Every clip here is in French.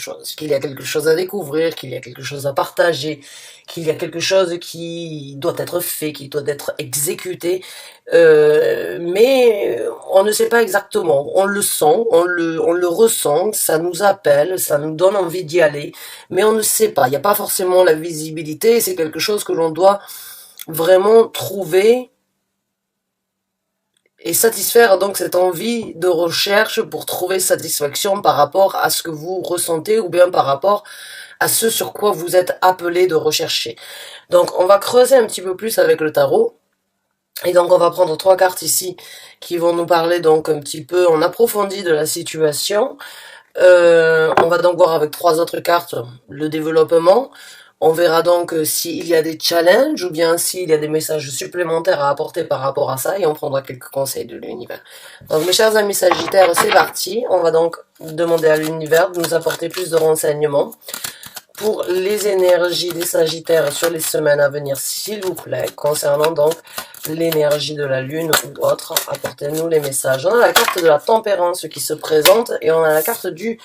chose, qu'il y a quelque chose à découvrir, qu'il y a quelque chose à partager, qu'il y a quelque chose qui doit être fait, qui doit être exécuté, mais on ne sait pas exactement. On le sent, on le ressent, ça nous appelle, ça nous donne envie d'y aller, mais on ne sait pas. Il n'y a pas forcément la visibilité. C'est quelque chose que l'on doit vraiment trouver et satisfaire donc cette envie de recherche pour trouver satisfaction par rapport à ce que vous ressentez ou bien par rapport à ce sur quoi vous êtes appelé de rechercher. Donc on va creuser un petit peu plus avec le tarot. Et donc on va prendre 3 cartes ici qui vont nous parler donc un petit peu en approfondi de la situation. On va donc voir avec 3 autres cartes le développement. On verra donc s'il y a des challenges ou bien s'il y a des messages supplémentaires à apporter par rapport à ça et on prendra quelques conseils de l'univers. Donc mes chers amis Sagittaires, c'est parti. On va donc demander à l'univers de nous apporter plus de renseignements pour les énergies des Sagittaires sur les semaines à venir, s'il vous plaît, concernant donc l'énergie de la Lune ou autre. Apportez-nous les messages. On a la carte de la tempérance qui se présente et on a la carte du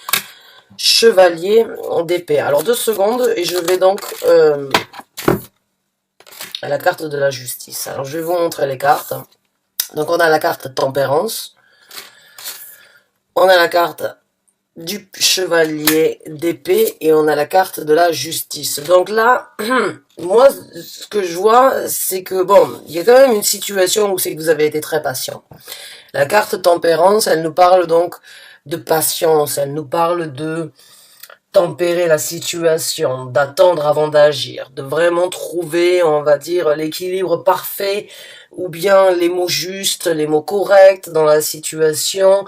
Chevalier d'épée. Alors 2 secondes et je vais donc à la carte de la justice. Alors je vais vous montrer les cartes. Donc on a la carte tempérance. On a la carte du Chevalier d'épée et on a la carte de la justice. Donc là, moi ce que je vois, c'est que bon, il y a quand même une situation où c'est que vous avez été très patient. La carte tempérance, elle nous parle donc de patience, elle nous parle de tempérer la situation, d'attendre avant d'agir, de vraiment trouver, on va dire, l'équilibre parfait ou bien les mots justes, les mots corrects dans la situation,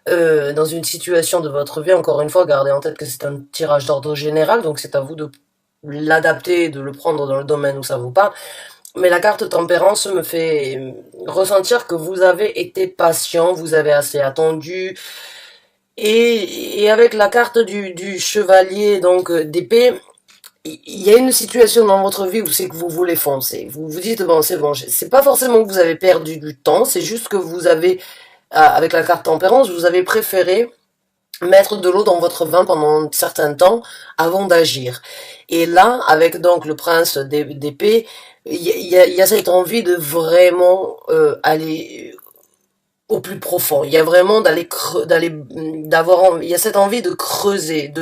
dans une situation de votre vie. Encore une fois, gardez en tête que c'est un tirage d'ordre général, donc c'est à vous de l'adapter, de le prendre dans le domaine où ça vous parle. Mais la carte tempérance me fait ressentir que vous avez été patient, vous avez assez attendu. Et avec la carte du chevalier donc d'épée, il y a une situation dans votre vie où c'est que vous voulez foncer. Vous vous dites, bon, c'est bon, c'est pas forcément que vous avez perdu du temps, c'est juste que vous avez, avec la carte tempérance, vous avez préféré mettre de l'eau dans votre vin pendant un certain temps avant d'agir. Et là, avec donc le prince d'épée, il y a cette envie de vraiment aller au plus profond. Il y a vraiment il y a cette envie de creuser,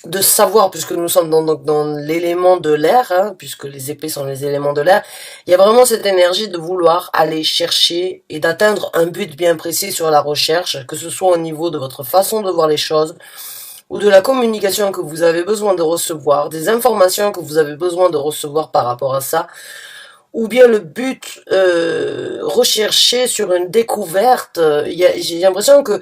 de savoir, puisque nous sommes dans l'élément de l'air, hein, puisque les épées sont les éléments de l'air, il y a vraiment cette énergie de vouloir aller chercher et d'atteindre un but bien précis sur la recherche, que ce soit au niveau de votre façon de voir les choses, ou de la communication que vous avez besoin de recevoir, des informations que vous avez besoin de recevoir par rapport à ça, ou bien le but recherché sur une découverte. J'ai l'impression que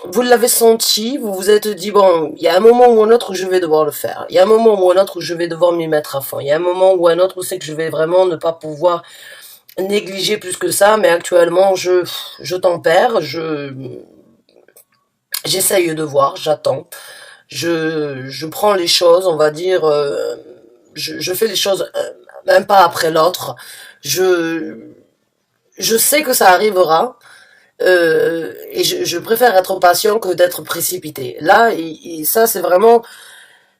vous l'avez senti, vous vous êtes dit, bon, il y a un moment ou un autre où je vais devoir le faire. Il y a un moment ou un autre où je vais devoir m'y mettre à fond. Il y a un moment ou un autre où c'est que je vais vraiment ne pas pouvoir négliger plus que ça, mais actuellement, je tempère, j'essaye de voir, j'attends. Je prends les choses, on va dire, je fais les choses un pas après l'autre. Je, je sais que ça arrivera. Et je préfère être patient que d'être précipité. Là, ça c'est vraiment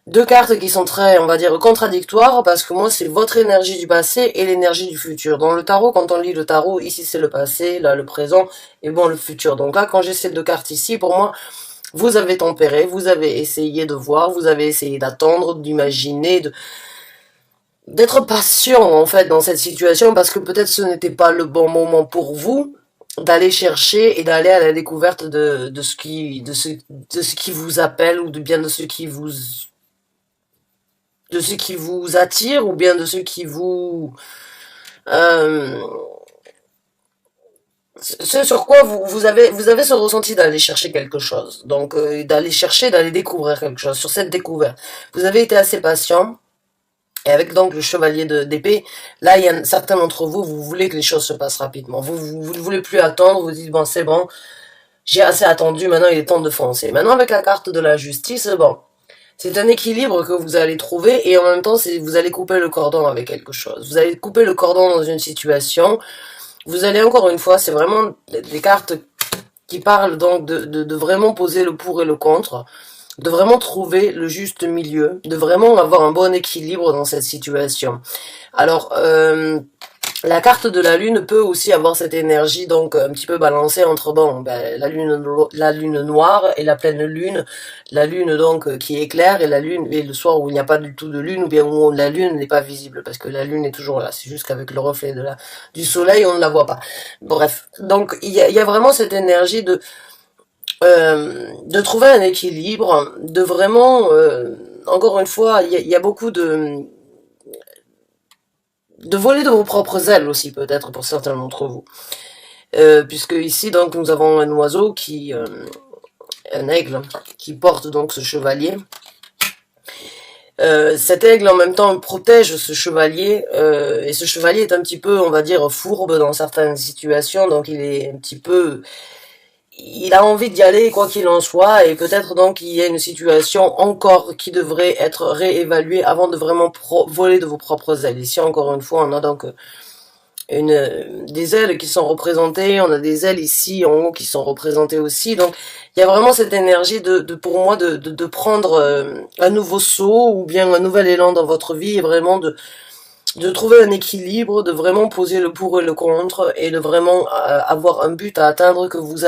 2 cartes qui sont très, on va dire, contradictoires, parce que moi c'est votre énergie du passé et l'énergie du futur. Dans le tarot, quand on lit le tarot, ici c'est le passé, là le présent, et bon le futur. Donc là, quand j'ai ces 2 cartes ici, pour moi, vous avez tempéré, vous avez essayé de voir, vous avez essayé d'attendre, d'imaginer, d'être patient en fait dans cette situation, parce que peut-être ce n'était pas le bon moment pour vous d'aller chercher et d'aller à la découverte de ce qui vous appelle, ou de bien de ce qui vous attire, ou bien de ce qui vous euh, ce sur quoi vous avez ce ressenti d'aller chercher quelque chose, donc d'aller découvrir quelque chose. Sur cette découverte, vous avez été assez patient. Et avec donc le chevalier d'épée, là, il y a certains d'entre vous, vous voulez que les choses se passent rapidement. Vous ne voulez plus attendre, vous dites, bon, c'est bon, j'ai assez attendu, maintenant il est temps de foncer. Maintenant, avec la carte de la justice, bon, c'est un équilibre que vous allez trouver, et en même temps, vous allez couper le cordon avec quelque chose. Vous allez couper le cordon dans une situation, vous allez encore une fois, c'est vraiment des cartes qui parlent donc de vraiment poser le pour et le contre. de vraiment trouver le juste milieu, de vraiment avoir un bon équilibre dans cette situation. Alors, la carte de la lune peut aussi avoir cette énergie donc un petit peu balancée entre bon ben, la lune noire et la pleine lune, la lune donc qui éclaire et la lune et le soir où il n'y a pas du tout de lune ou bien où la lune n'est pas visible parce que la lune est toujours là, c'est juste qu'avec le reflet du soleil on ne la voit pas. Bref, donc il y a vraiment cette énergie de trouver un équilibre, de vraiment encore une fois il y a beaucoup de voler de vos propres ailes aussi peut-être pour certains d'entre vous. Puisque ici donc nous avons un oiseau un aigle qui porte donc ce chevalier. Cet aigle en même temps protège ce chevalier et ce chevalier est un petit peu, on va dire, fourbe dans certaines situations, donc il est un petit peu, il a envie d'y aller quoi qu'il en soit et peut-être donc il y a une situation encore qui devrait être réévaluée avant de vraiment voler de vos propres ailes. Ici encore une fois on a donc des ailes qui sont représentées, on a des ailes ici en haut qui sont représentées aussi, donc il y a vraiment cette énergie pour moi de prendre un nouveau saut ou bien un nouvel élan dans votre vie et vraiment de trouver un équilibre, de vraiment poser le pour et le contre et de vraiment avoir un but à atteindre que vous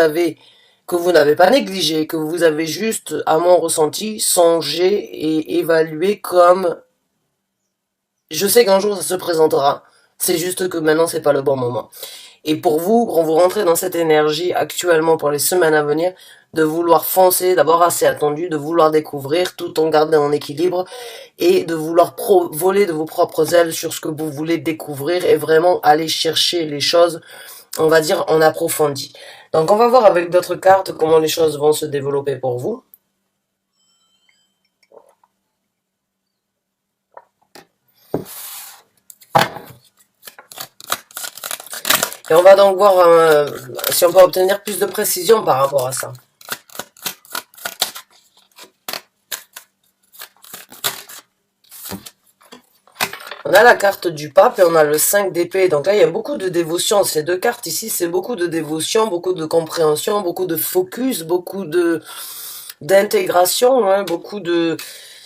n'avez pas négligé, que vous avez juste, à mon ressenti, songé et évalué comme je sais qu'un jour ça se présentera. C'est juste que maintenant c'est pas le bon moment. Et pour vous, quand vous rentrez dans cette énergie actuellement pour les semaines à venir, de vouloir foncer, d'avoir assez attendu, de vouloir découvrir tout en gardant un équilibre et de vouloir voler de vos propres ailes sur ce que vous voulez découvrir et vraiment aller chercher les choses, on va dire, en approfondi. Donc on va voir avec d'autres cartes comment les choses vont se développer pour vous. Et on va donc voir si on peut obtenir plus de précision par rapport à ça. On a la carte du pape et on a le 5 d'épée. Donc là, il y a beaucoup de dévotion. Ces deux cartes ici, c'est beaucoup de dévotion, beaucoup de compréhension, beaucoup de focus, beaucoup d'intégration, hein, beaucoup de...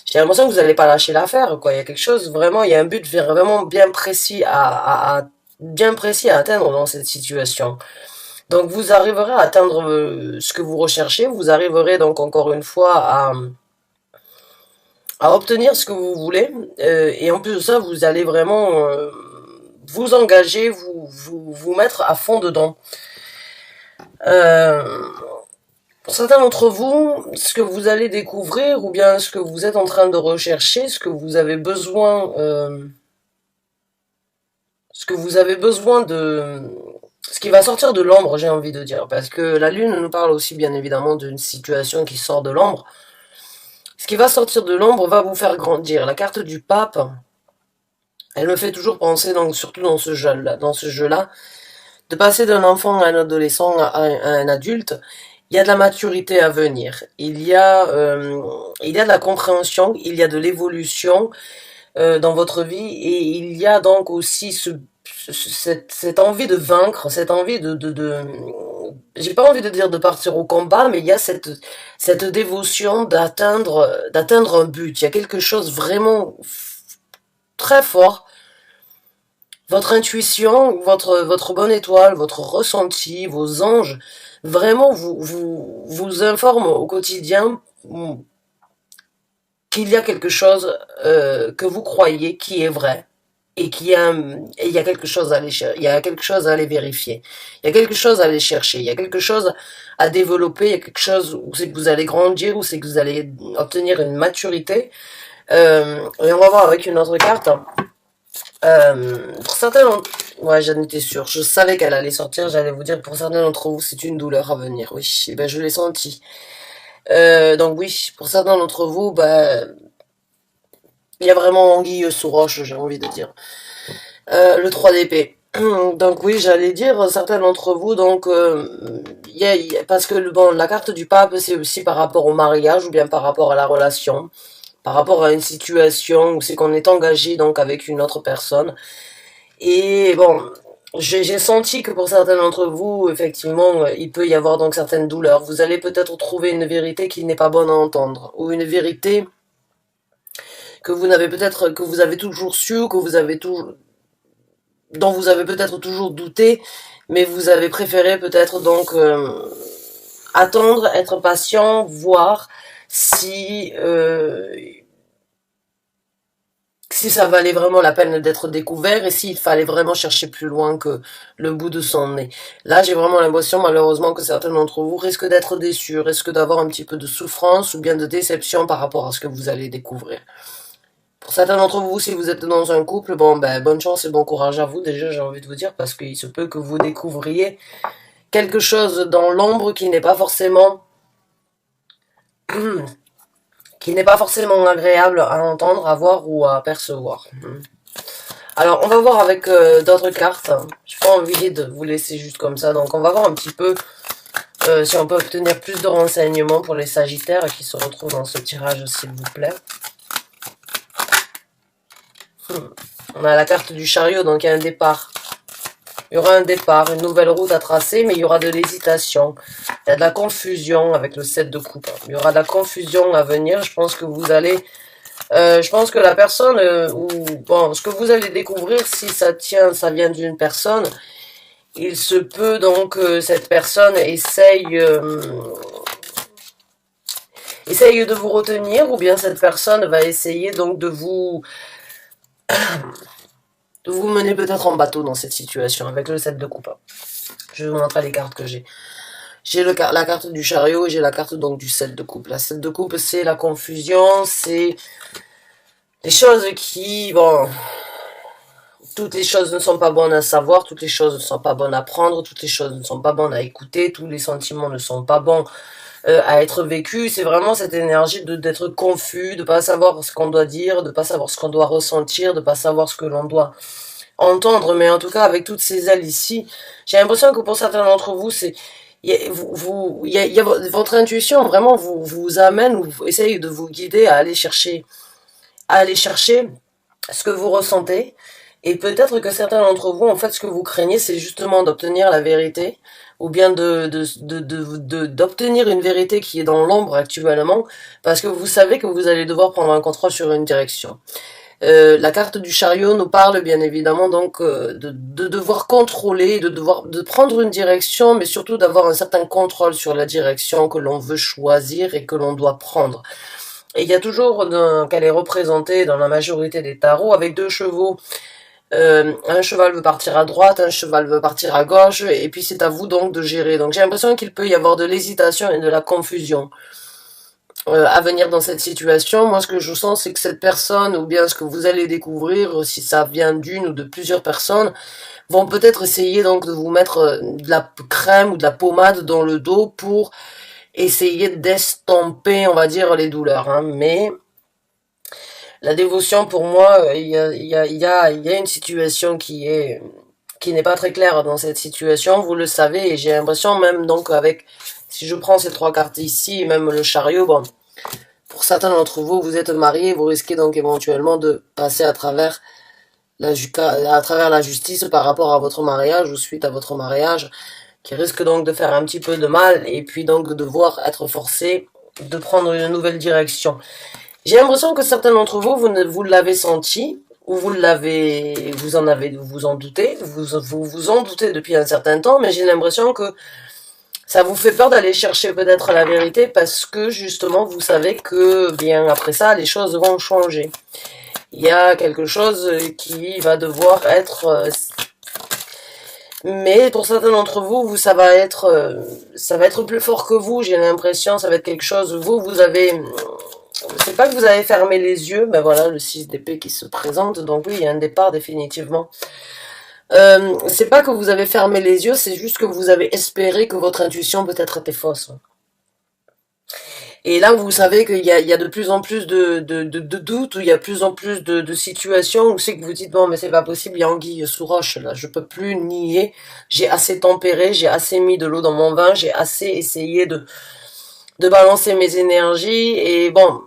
J'ai l'impression que vous n'allez pas lâcher l'affaire, quoi. Il y a quelque chose, vraiment, il y a un but vraiment bien précis bien précis à atteindre dans cette situation. Donc vous arriverez à atteindre ce que vous recherchez, vous arriverez donc encore une fois à obtenir ce que vous voulez, et en plus de ça, vous allez vraiment vous engager, vous mettre à fond dedans. Pour certains d'entre vous, ce que vous allez découvrir, ou bien ce que vous êtes en train de rechercher, ce que vous avez besoin ce qui va sortir de l'ombre, j'ai envie de dire, parce que la lune nous parle aussi bien évidemment d'une situation qui sort de l'ombre. Ce qui va sortir de l'ombre va vous faire grandir. La carte du pape, elle me fait toujours penser, donc surtout dans ce jeu-là, de passer d'un enfant à un adolescent à un adulte. Il y a de la maturité à venir. Il y a de la compréhension, il y a de l'évolution dans votre vie et il y a donc aussi cette envie de vaincre, cette envie j'ai pas envie de dire de partir au combat, mais il y a cette dévotion d'atteindre un but. Il y a quelque chose vraiment très fort. Votre intuition, votre bonne étoile, votre ressenti, vos anges, vraiment vous informent au quotidien qu'il y a quelque chose que vous croyez qui est vrai et il y a quelque chose à aller chercher, il y a quelque chose à aller vérifier, il y a quelque chose à aller chercher, il y a quelque chose à développer, il y a quelque chose où c'est que vous allez grandir, où c'est que vous allez obtenir une maturité. Et on va voir avec une autre carte. Pour certains, ouais, j'en étais sûre, je savais qu'elle allait sortir, j'allais vous dire, pour certains d'entre vous, c'est une douleur à venir, oui, et ben je l'ai senti. Donc oui, pour certains d'entre vous, il y a vraiment anguille sous roche, j'ai envie de dire. Le 3 d'épée. Donc oui, j'allais dire, certains d'entre vous, donc, parce que bon, la carte du pape, c'est aussi par rapport au mariage ou bien par rapport à la relation, par rapport à une situation où c'est qu'on est engagé donc avec une autre personne. Et bon, J'ai senti que pour certains d'entre vous, effectivement, il peut y avoir donc certaines douleurs. Vous allez peut-être trouver une vérité qui n'est pas bonne à entendre, ou une vérité que vous n'avez peut-être, que vous avez toujours su, que vous avez toujours, dont vous avez peut-être toujours douté, mais vous avez préféré peut-être donc attendre, être patient, voir si si ça valait vraiment la peine d'être découvert et s'il fallait vraiment chercher plus loin que le bout de son nez. Là, j'ai vraiment l'impression, malheureusement, que certains d'entre vous risquent d'être déçus, risquent d'avoir un petit peu de souffrance ou bien de déception par rapport à ce que vous allez découvrir. Pour certains d'entre vous, si vous êtes dans un couple, bon, ben, bonne chance et bon courage à vous, déjà, j'ai envie de vous dire, parce qu'il se peut que vous découvriez quelque chose dans l'ombre qui n'est pas forcément agréable à entendre, à voir ou à percevoir. Alors, on va voir avec d'autres cartes. J'ai pas envie de vous laisser juste comme ça, donc on va voir un petit peu si on peut obtenir plus de renseignements pour les Sagittaires qui se retrouvent dans ce tirage, s'il vous plaît. On a la carte du chariot, donc il y a un départ. Il y aura un départ, une nouvelle route à tracer, mais il y aura de l'hésitation. Il y a de la confusion avec le 7 de coupe. Il y aura de la confusion à venir. Je pense que vous allez... je pense que la personne, ou bon, ce que vous allez découvrir, si ça tient, ça vient d'une personne, il se peut donc que cette personne essaye de vous retenir, ou bien cette personne va essayer donc de vous mener peut-être en bateau dans cette situation avec le 7 de coupe. Je vais vous montrer les cartes que j'ai. J'ai la carte du chariot et j'ai la carte donc du 7 de coupe. La 7 de coupe, c'est la confusion, c'est des choses qui, bon, toutes les choses ne sont pas bonnes à savoir, toutes les choses ne sont pas bonnes à prendre, toutes les choses ne sont pas bonnes à écouter, tous les sentiments ne sont pas bons à être vécus. C'est vraiment cette énergie d'être confus, de pas savoir ce qu'on doit dire, de pas savoir ce qu'on doit ressentir, de pas savoir ce que l'on doit entendre. Mais en tout cas, avec toutes ces ailes ici, j'ai l'impression que pour certains d'entre vous, c'est votre intuition vraiment vous amène ou vous essaye de vous guider à aller chercher ce que vous ressentez. Et peut-être que certains d'entre vous, en fait, ce que vous craignez, c'est justement d'obtenir la vérité, ou bien d'obtenir une vérité qui est dans l'ombre actuellement, parce que vous savez que vous allez devoir prendre un contrôle sur une direction. La carte du chariot nous parle bien évidemment donc de devoir contrôler, de prendre une direction, mais surtout d'avoir un certain contrôle sur la direction que l'on veut choisir et que l'on doit prendre. Et il y a toujours qu'elle est représentée dans la majorité des tarots avec deux chevaux. Un cheval veut partir à droite, un cheval veut partir à gauche, et puis c'est à vous donc de gérer. Donc j'ai l'impression qu'il peut y avoir de l'hésitation et de la confusion à venir dans cette situation. Moi, ce que je sens, c'est que cette personne, ou bien ce que vous allez découvrir, si ça vient d'une ou de plusieurs personnes, vont peut-être essayer donc de vous mettre de la crème ou de la pommade dans le dos pour essayer d'estomper, on va dire, les douleurs. Hein. Mais la dévotion, pour moi, il y a une situation qui n'est pas très claire dans cette situation, vous le savez, et j'ai l'impression même donc avec, si je prends ces trois cartes ici, même le chariot, bon, pour certains d'entre vous, vous êtes mariés, vous risquez donc éventuellement de passer à travers la justice par rapport à votre mariage ou suite à votre mariage, qui risque donc de faire un petit peu de mal, et puis donc de devoir être forcé de prendre une nouvelle direction. J'ai l'impression que certains d'entre vous, vous l'avez senti, ou vous en doutez, vous en doutez depuis un certain temps, mais j'ai l'impression que ça vous fait peur d'aller chercher peut-être la vérité parce que justement vous savez que bien après ça les choses vont changer. Il y a quelque chose qui va devoir être mais pour certains d'entre vous, ça va être plus fort que vous, j'ai l'impression, ça va être quelque chose, vous avez, c'est pas que vous avez fermé les yeux, mais voilà, le 6 d'épée qui se présente, donc oui, il y a un départ définitivement. C'est pas que vous avez fermé les yeux, c'est juste que vous avez espéré que votre intuition peut-être était fausse. Et là, vous savez qu'il y a de plus en plus de doutes, où il y a de plus en plus de situations où c'est que vous dites, bon, mais c'est pas possible, il y a anguille sous roche, là, je peux plus nier, j'ai assez tempéré, j'ai assez mis de l'eau dans mon vin, j'ai assez essayé de balancer mes énergies, et bon,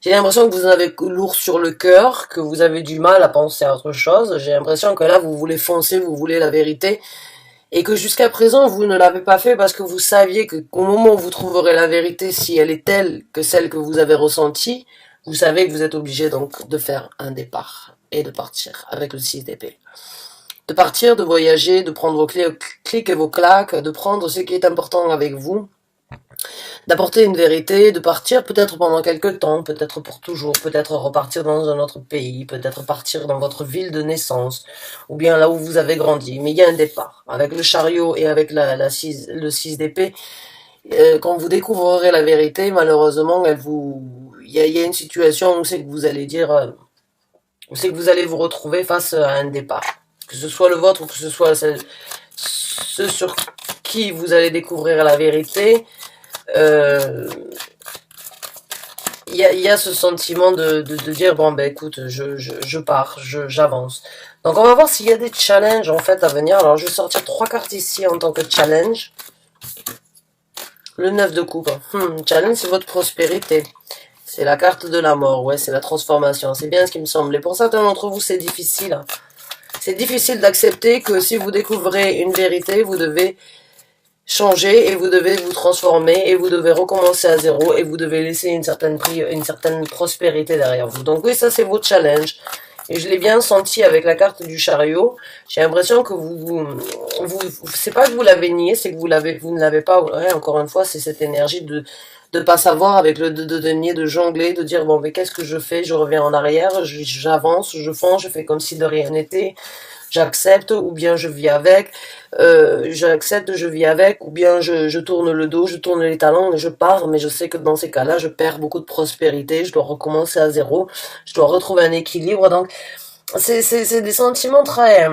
J'ai l'impression que vous en avez lourd sur le cœur, que vous avez du mal à penser à autre chose. J'ai l'impression que là, vous voulez foncer, vous voulez la vérité. Et que jusqu'à présent, vous ne l'avez pas fait parce que vous saviez qu'au moment où vous trouverez la vérité, si elle est telle que celle que vous avez ressentie, vous savez que vous êtes obligé donc de faire un départ et de partir avec le 6 d'épée. De partir, de voyager, de prendre vos clics et vos claques, de prendre ce qui est important avec vous, d'apporter une vérité, de partir peut-être pendant quelques temps, peut-être pour toujours, peut-être repartir dans un autre pays, peut-être partir dans votre ville de naissance, ou bien là où vous avez grandi. Mais il y a un départ. Avec le chariot et avec le 6 d'épée, quand vous découvrirez la vérité, malheureusement, il y a une situation où c'est que vous allez dire, où c'est que vous allez vous retrouver face à un départ. Que ce soit le vôtre ou que ce soit ceux sur qui vous allez découvrir la vérité, il y a ce sentiment de dire bon ben écoute, je pars, j'avance. Donc on va voir s'il y a des challenges en fait à venir. Alors je vais sortir 3 cartes ici en tant que challenge. Le 9 de coupe. Challenge, c'est votre prospérité. C'est la carte de la mort, ouais, c'est la transformation. C'est bien ce qui me semblait. Pour certains d'entre vous, c'est difficile. C'est difficile d'accepter que si vous découvrez une vérité, vous devez changer et vous devez vous transformer et vous devez recommencer à zéro et vous devez laisser une certaine prospérité derrière vous. Donc oui, ça c'est votre challenge. Et je l'ai bien senti avec la carte du chariot. J'ai l'impression que c'est pas que vous l'avez nié, c'est que vous ne l'avez pas. Ouais, encore une fois, c'est cette énergie de pas savoir avec le de denier, de jongler, de dire bon mais qu'est-ce que je fais, je reviens en arrière, j'avance, je fonce, je fais comme si de rien n'était, j'accepte ou bien je vis avec, j'accepte, je vis avec, ou bien je tourne le dos, je tourne les talons et je pars, mais je sais que dans ces cas-là, je perds beaucoup de prospérité, je dois recommencer à zéro, je dois retrouver un équilibre, donc c'est des sentiments très...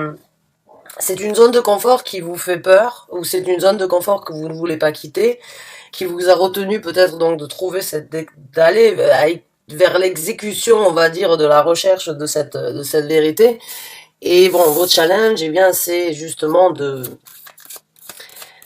c'est une zone de confort qui vous fait peur, ou c'est une zone de confort que vous ne voulez pas quitter, qui vous a retenu peut-être donc de trouver d'aller vers l'exécution, on va dire, de la recherche de cette vérité. Et bon, votre challenge, eh bien, c'est justement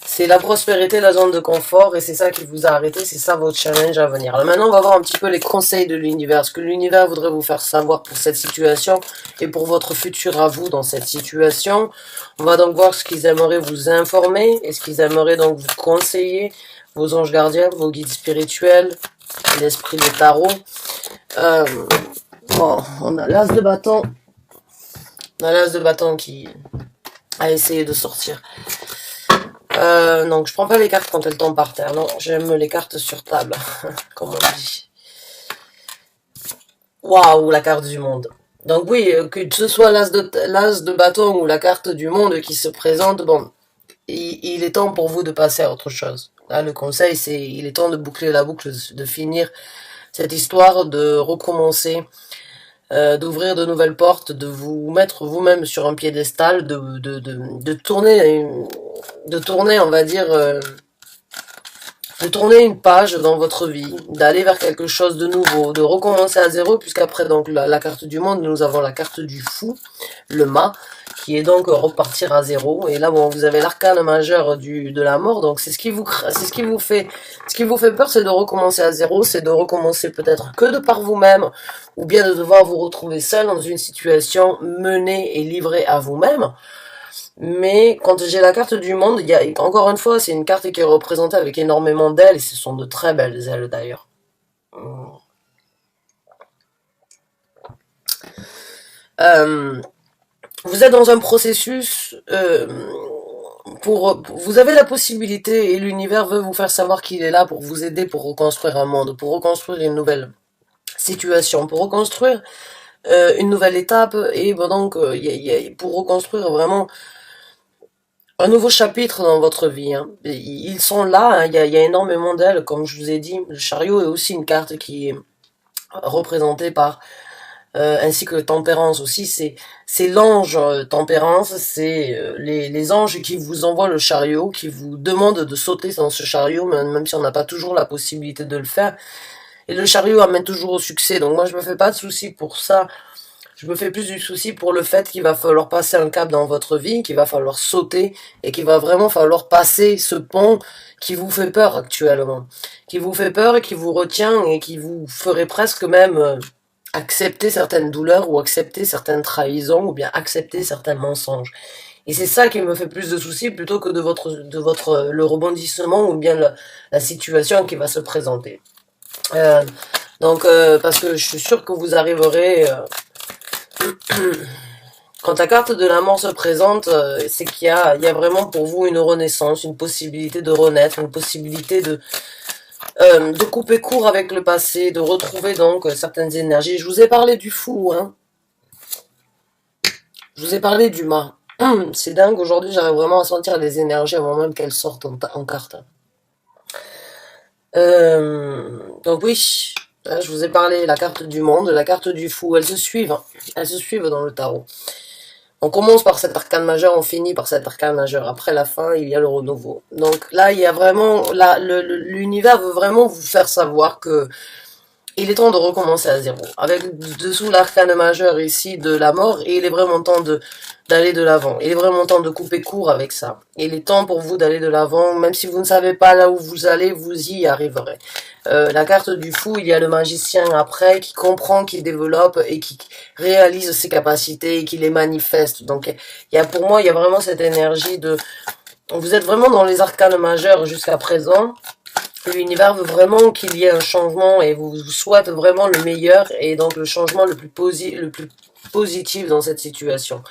c'est la prospérité, la zone de confort, et c'est ça qui vous a arrêté, c'est ça votre challenge à venir. Alors maintenant, on va voir un petit peu les conseils de l'univers, ce que l'univers voudrait vous faire savoir pour cette situation, et pour votre futur à vous dans cette situation. On va donc voir ce qu'ils aimeraient vous informer, et ce qu'ils aimeraient donc vous conseiller, vos anges gardiens, vos guides spirituels, l'esprit des tarots. Bon, on a l'as de bâton. On a l'as de bâton qui a essayé de sortir. Donc je prends pas les cartes quand elles tombent par terre. Non, j'aime les cartes sur table, comme on dit. Waouh, la carte du monde. Donc oui, que ce soit l'as de bâton ou la carte du monde qui se présente, bon, il est temps pour vous de passer à autre chose. Là, le conseil, c'est il est temps de boucler la boucle, de finir cette histoire, de recommencer, d'ouvrir de nouvelles portes, de vous mettre vous-même sur un piédestal, de tourner, on va dire, de tourner une page dans votre vie, d'aller vers quelque chose de nouveau, de recommencer à zéro, puisqu'après donc la carte du monde, nous avons la carte du fou, le mât, qui est donc repartir à zéro. Et là, bon, vous avez l'arcane majeur de la mort, donc c'est ce qui vous fait peur, c'est de recommencer à zéro, c'est de recommencer peut-être que de par vous-même, ou bien de devoir vous retrouver seul dans une situation menée et livrée à vous-même. Mais quand j'ai la carte du monde, encore une fois, c'est une carte qui est représentée avec énormément d'ailes, et ce sont de très belles ailes d'ailleurs. Vous êtes dans un processus, vous avez la possibilité, et l'univers veut vous faire savoir qu'il est là pour vous aider pour reconstruire un monde, pour reconstruire une nouvelle situation, pour reconstruire une nouvelle étape, et bon, donc pour reconstruire vraiment un nouveau chapitre dans votre vie. Hein. Ils sont là, hein. Il y a énormément d'ailes, comme je vous ai dit. Le chariot est aussi une carte qui est représentée par, ainsi que tempérance aussi. C'est l'ange tempérance, c'est les anges qui vous envoient le chariot, qui vous demandent de sauter dans ce chariot, même si on n'a pas toujours la possibilité de le faire. Et le chariot amène toujours au succès, donc moi je me fais pas de soucis pour ça. Je me fais plus du souci pour le fait qu'il va falloir passer un cap dans votre vie, qu'il va falloir sauter et qu'il va vraiment falloir passer ce pont qui vous fait peur actuellement. Qui vous fait peur et qui vous retient et qui vous ferait presque même accepter certaines douleurs ou accepter certaines trahisons ou bien accepter certains mensonges. Et c'est ça qui me fait plus de soucis plutôt que le rebondissement ou bien la situation qui va se présenter. Euh, parce que je suis sûre que vous arriverez, quand la carte de la mort se présente, c'est il y a vraiment pour vous une renaissance, une possibilité de renaître, une possibilité de couper court avec le passé, de retrouver donc certaines énergies. Je vous ai parlé du fou, hein. Je vous ai parlé du mât. C'est dingue, aujourd'hui j'arrive vraiment à sentir les énergies avant même qu'elles sortent en carte. Donc oui, là, je vous ai parlé la carte du monde, la carte du fou, elles se suivent. Elles se suivent dans le tarot. On commence par cet arcane majeur, on finit par cet arcane majeur. Après la fin, il y a le renouveau. Donc là, il y a vraiment, l'univers veut vraiment vous faire savoir que il est temps de recommencer à zéro. Avec dessous l'arcane majeur ici de la mort, et il est vraiment temps d'aller de l'avant. Il est vraiment temps de couper court avec ça. Il est temps pour vous d'aller de l'avant, même si vous ne savez pas là où vous allez, vous y arriverez. La carte du fou, il y a le magicien après, qui comprend, qui développe et qui réalise ses capacités et qui les manifeste. Donc, pour moi, il y a vraiment cette énergie de... Vous êtes vraiment dans les arcanes majeurs jusqu'à présent. L'univers veut vraiment qu'il y ait un changement et vous souhaite vraiment le meilleur et donc le changement le plus positif dans cette situation.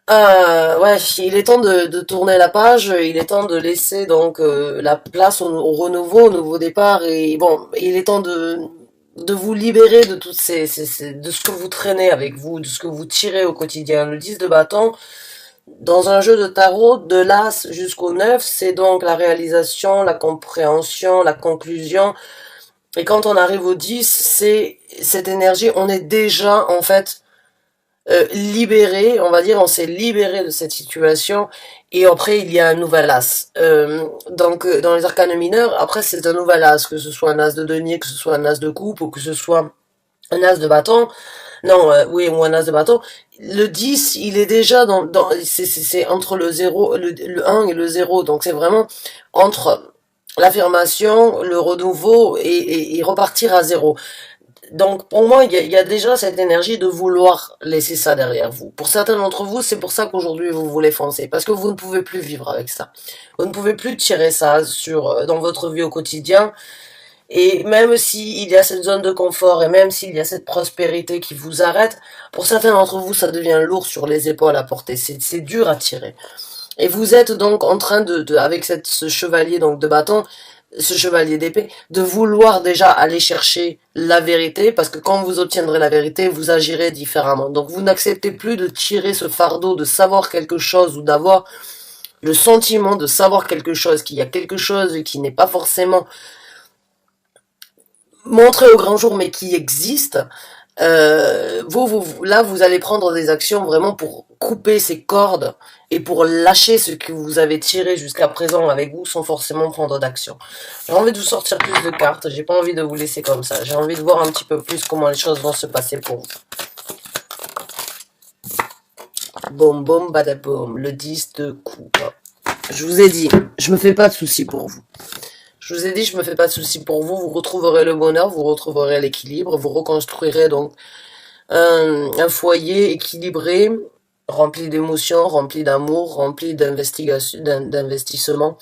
Ouais, il est temps de tourner la page, il est temps de laisser donc la place au renouveau, au nouveau départ et bon, il est temps de vous libérer de toutes de ce que vous traînez avec vous, de ce que vous tirez au quotidien. Le 10 de bâton, dans un jeu de tarot, de l'As jusqu'au 9, c'est donc la réalisation, la compréhension, la conclusion. Et quand on arrive au 10, c'est cette énergie, on est déjà, en fait, libéré, on va dire, on s'est libéré de cette situation. Et après, il y a un nouvel As. Dans les arcanes mineurs, après, c'est un nouvel As, que ce soit un As de denier, que ce soit un As de coupe, ou que ce soit un As de bâton. Non, oui, ou un As de bâton. Le 10, il est déjà c'est entre le 0, le 1 et le 0. Donc c'est vraiment entre l'affirmation, le renouveau et repartir à 0. Donc pour moi, il y a déjà cette énergie de vouloir laisser ça derrière vous. Pour certains d'entre vous, c'est pour ça qu'aujourd'hui vous voulez foncer. Parce que vous ne pouvez plus vivre avec ça. Vous ne pouvez plus tirer ça dans votre vie au quotidien. Et même s'il y a cette zone de confort et même s'il y a cette prospérité qui vous arrête, pour certains d'entre vous, ça devient lourd sur les épaules à porter. C'est dur à tirer. Et vous êtes donc en train avec ce chevalier donc de bâton, ce chevalier d'épée, de vouloir déjà aller chercher la vérité, parce que quand vous obtiendrez la vérité, vous agirez différemment. Donc vous n'acceptez plus de tirer ce fardeau, de savoir quelque chose ou d'avoir le sentiment de savoir quelque chose, qu'il y a quelque chose qui n'est pas forcément montré au grand jour, mais qui existe. Là, vous allez prendre des actions vraiment pour couper ces cordes et pour lâcher ce que vous avez tiré jusqu'à présent avec vous sans forcément prendre d'action. J'ai envie de vous sortir plus de cartes, j'ai pas envie de vous laisser comme ça. J'ai envie de voir un petit peu plus comment les choses vont se passer pour vous. Boum, boum, badaboum, le 10 de coupe. Je vous ai dit, je me fais pas de soucis pour vous. Je vous ai dit, je me fais pas de soucis pour vous. Vous retrouverez le bonheur, vous retrouverez l'équilibre, vous reconstruirez donc un foyer équilibré, rempli d'émotions, rempli d'amour, rempli d'investissement.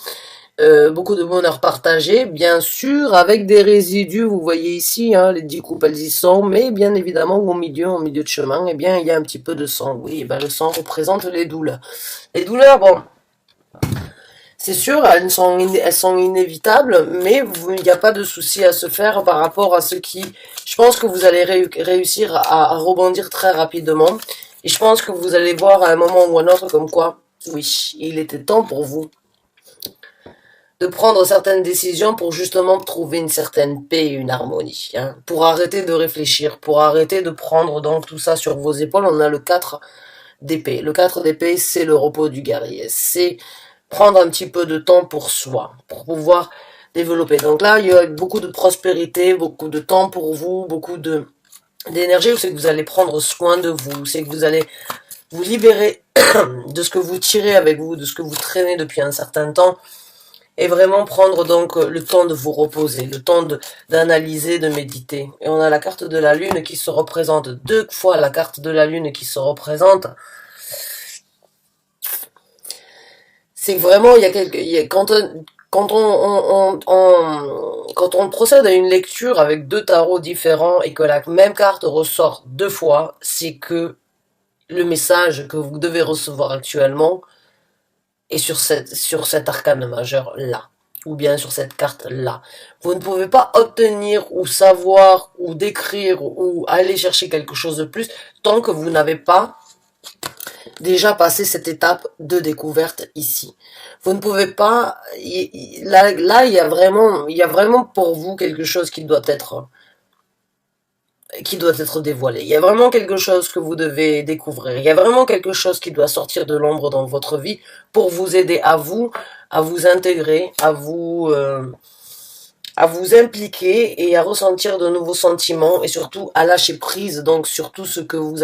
Beaucoup de bonheur partagé, bien sûr, avec des résidus, vous voyez ici, hein, les 10 coupes, elles y sont, mais bien évidemment, au milieu de chemin, eh bien, il y a un petit peu de sang. Oui, ben, le sang représente les douleurs. Les douleurs, bon, c'est sûr, elles sont inévitables, mais il n'y a pas de souci à se faire par rapport à ce qui... Je pense que vous allez réussir à rebondir très rapidement. Et je pense que vous allez voir à un moment ou à un autre comme quoi, oui, il était temps pour vous de prendre certaines décisions pour justement trouver une certaine paix et une harmonie. Hein, pour arrêter de réfléchir, pour arrêter de prendre donc tout ça sur vos épaules. On a le 4 d'épée. Le 4 d'épée, c'est le repos du guerrier. C'est prendre un petit peu de temps pour soi, pour pouvoir développer. Donc là, il y a beaucoup de prospérité, beaucoup de temps pour vous, beaucoup de d'énergie, où c'est que vous allez prendre soin de vous, c'est que vous allez vous libérer de ce que vous tirez avec vous, de ce que vous traînez depuis un certain temps, et vraiment prendre donc le temps de vous reposer, le temps d'analyser, de méditer. Et on a la carte de la lune qui se représente, 2 fois la carte de la lune qui se représente. C'est que vraiment, quand on procède à une lecture avec 2 tarots différents et que la même carte ressort 2 fois, c'est que le message que vous devez recevoir actuellement est sur cet arcane majeur là, ou bien sur cette carte là. Vous ne pouvez pas obtenir ou savoir ou décrire ou aller chercher quelque chose de plus tant que vous n'avez pas déjà passé cette étape de découverte ici. Vous ne pouvez pas, là il y a vraiment pour vous quelque chose qui doit être dévoilé. Il y a vraiment quelque chose que vous devez découvrir. Il y a vraiment quelque chose qui doit sortir de l'ombre dans votre vie pour vous aider à vous intégrer, à vous impliquer et à ressentir de nouveaux sentiments et surtout à lâcher prise donc sur tout ce que vous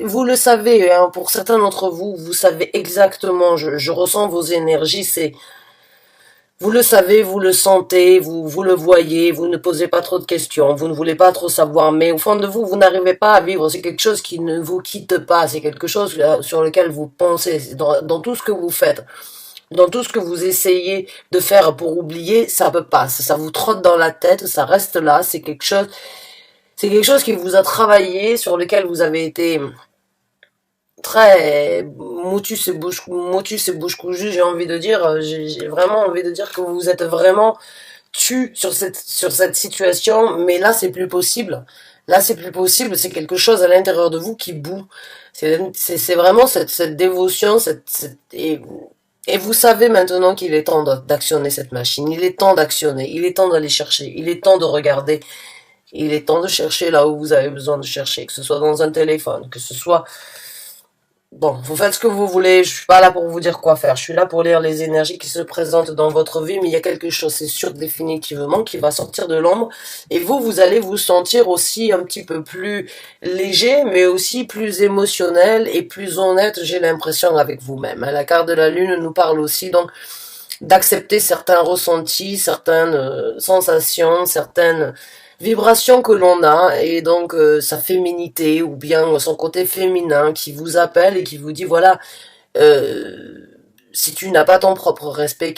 vous le savez, hein, pour certains d'entre vous, vous savez exactement, je ressens vos énergies, vous le savez, vous le sentez, vous le voyez, vous ne posez pas trop de questions, vous ne voulez pas trop savoir, mais au fond de vous, vous n'arrivez pas à vivre, c'est quelque chose qui ne vous quitte pas, c'est quelque chose sur lequel vous pensez, dans tout ce que vous faites. Dans tout ce que vous essayez de faire pour oublier, ça peut pas, ça vous trotte dans la tête, ça reste là, c'est quelque chose qui vous a travaillé, sur lequel vous avez été très motus et bouche cousue, j'ai envie de dire, j'ai vraiment envie de dire que vous êtes vraiment tu sur cette situation, mais là c'est plus possible. Là c'est plus possible, c'est quelque chose à l'intérieur de vous qui bout. C'est vraiment cette dévotion, et vous savez maintenant qu'il est temps d'actionner cette machine, il est temps d'actionner, il est temps d'aller chercher, il est temps de regarder, il est temps de chercher là où vous avez besoin de chercher, que ce soit dans un téléphone, que ce soit... Bon, vous faites ce que vous voulez, je suis pas là pour vous dire quoi faire, je suis là pour lire les énergies qui se présentent dans votre vie, mais il y a quelque chose, c'est sûr définitivement, qui va sortir de l'ombre, et vous allez vous sentir aussi un petit peu plus léger, mais aussi plus émotionnel et plus honnête, j'ai l'impression, avec vous-même. La carte de la lune nous parle aussi, donc, d'accepter certains ressentis, certaines sensations, certaines vibrations que l'on a, et donc sa féminité ou bien son côté féminin qui vous appelle et qui vous dit voilà, si tu n'as pas ton propre respect,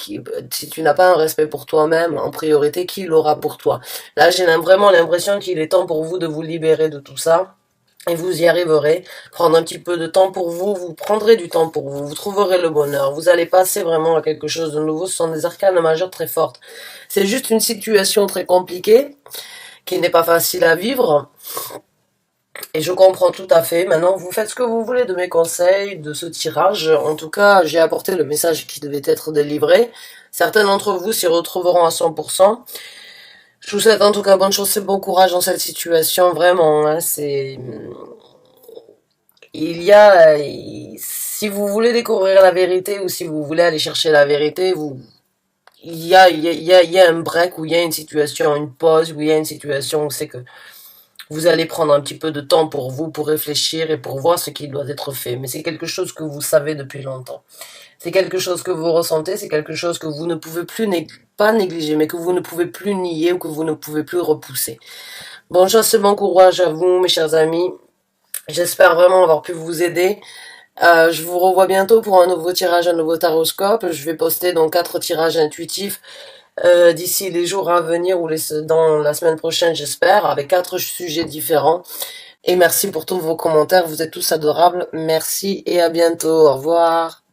si tu n'as pas un respect pour toi-même en priorité, qui l'aura pour toi? Là j'ai vraiment l'impression qu'il est temps pour vous de vous libérer de tout ça. Et vous y arriverez, prendre un petit peu de temps pour vous, vous prendrez du temps pour vous, vous trouverez le bonheur, vous allez passer vraiment à quelque chose de nouveau, ce sont des arcanes majeures très fortes. C'est juste une situation très compliquée, qui n'est pas facile à vivre, et je comprends tout à fait. Maintenant, vous faites ce que vous voulez de mes conseils, de ce tirage. En tout cas, j'ai apporté le message qui devait être délivré. Certains d'entre vous s'y retrouveront à 100%. Je vous souhaite en tout cas bonne chance et bon courage dans cette situation, vraiment, hein, il y a, si vous voulez découvrir la vérité ou si vous voulez aller chercher la vérité, il y a un break, où il y a une situation, une pause, où il y a une situation où c'est que vous allez prendre un petit peu de temps pour vous, pour réfléchir et pour voir ce qui doit être fait. Mais c'est quelque chose que vous savez depuis longtemps. C'est quelque chose que vous ressentez, c'est quelque chose que vous ne pouvez plus, pas négliger, mais que vous ne pouvez plus nier ou que vous ne pouvez plus repousser. Bonne chance et bon courage à vous, mes chers amis. J'espère vraiment avoir pu vous aider. Je vous revois bientôt pour un nouveau tirage, un nouveau taroscope. Je vais poster donc 4 tirages intuitifs d'ici les jours à venir ou dans la semaine prochaine, j'espère, avec 4 sujets différents. Et merci pour tous vos commentaires, vous êtes tous adorables. Merci et à bientôt. Au revoir.